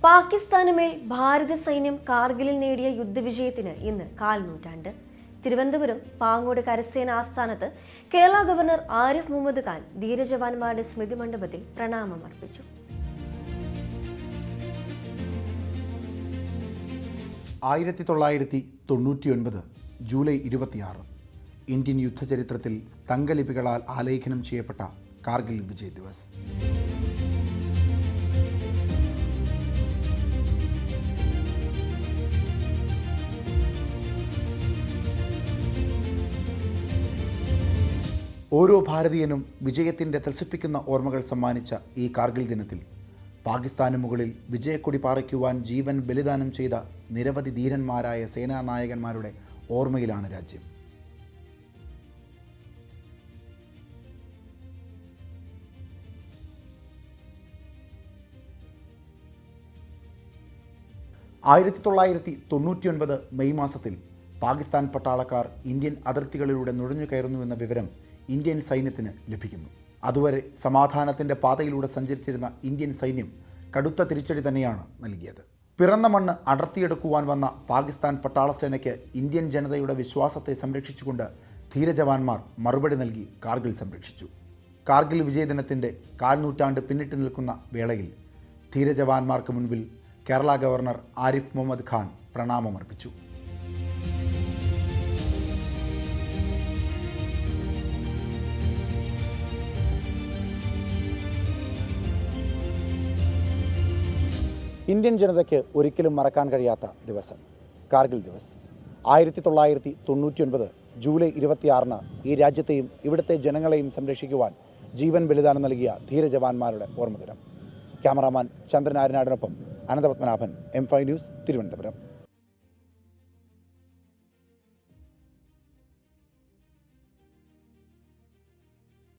പാകിസ്ഥാനുമേൽ ഭാരത സൈന്യം കാർഗിലിൽ നേടിയ യുദ്ധവിജയത്തിന് ഇന്ന് കാൽനൂറ്റാണ്ട്. തിരുവനന്തപുരം പാങ്ങോട് കരസേന ആസ്ഥാനത്ത് കേരള ഗവർണർ ആരിഫ് മുഹമ്മദ് ഖാൻ ധീരജവാന്മാരുടെ സ്മൃതി മണ്ഡപത്തിൽ പ്രണാമം അർപ്പിച്ചു. 1999 ജൂലൈ 26 ഇന്ത്യൻ യുദ്ധചരിത്രത്തിൽ തങ്കലിപികളാൽ ആലേഖനം ചെയ്യപ്പെട്ട കാർഗിൽ വിജയ് ദിവസ്. ഓരോ ഭാരതീയനും വിജയത്തിൻ്റെ ത്രസിപ്പിക്കുന്ന ഓർമ്മകൾ സമ്മാനിച്ച ഈ കാർഗിൽ ദിനത്തിൽ പാകിസ്ഥാന് മുകളിൽ വിജയക്കൊടി പാറിക്കുവാൻ ജീവൻ ബലിദാനം ചെയ്ത നിരവധി ധീരന്മാരായ സേനാനായകന്മാരുടെ ഓർമ്മയിലാണ് രാജ്യം. ആയിരത്തി 1999 മെയ് മാസത്തിൽ പാകിസ്ഥാൻ പട്ടാളക്കാർ ഇന്ത്യൻ അതിർത്തികളിലൂടെ നുഴഞ്ഞു കയറുന്നുവെന്ന വിവരം ഇന്ത്യൻ സൈന്യത്തിന് ലഭിക്കുന്നു. അതുവരെ സമാധാനത്തിൻ്റെ പാതയിലൂടെ സഞ്ചരിച്ചിരുന്ന ഇന്ത്യൻ സൈന്യം കടുത്ത തിരിച്ചടി തന്നെയാണ് നൽകിയത്. പിറന്ന മണ്ണ് അടർത്തിയെടുക്കുവാൻ വന്ന പാകിസ്ഥാൻ പട്ടാളസേനയ്ക്ക് ഇന്ത്യൻ ജനതയുടെ വിശ്വാസത്തെ സംരക്ഷിച്ചുകൊണ്ട് ധീരജവാന്മാർ മറുപടി നൽകി കാർഗിൽ സംരക്ഷിച്ചു. കാർഗിൽ വിജയദിനത്തിൻ്റെ കാൽനൂറ്റാണ്ട് പിന്നിട്ട് നിൽക്കുന്ന വേളയിൽ ധീരജവാന്മാർക്ക് മുൻപിൽ കേരള ഗവർണർ ആരിഫ് മുഹമ്മദ് ഖാൻ പ്രണാമമർപ്പിച്ചു. ഇന്ത്യൻ ജനതയ്ക്ക് ഒരിക്കലും മറക്കാൻ കഴിയാത്ത ദിവസം കാർഗിൽ ദിവസ്. 1999 ജൂലൈ 26 ഈ രാജ്യത്തെയും ഇവിടുത്തെ ജനങ്ങളെയും സംരക്ഷിക്കുവാൻ ജീവൻ ബലിദാനം നൽകിയ ധീരജവാന്മാരുടെ ഓർമ്മദിനം. ക്യാമറാമാൻ ചന്ദ്രൻ ആരനാടിനൊപ്പം അനന്തപത്മനാഭൻ, M5 ന്യൂസ്, തിരുവനന്തപുരം.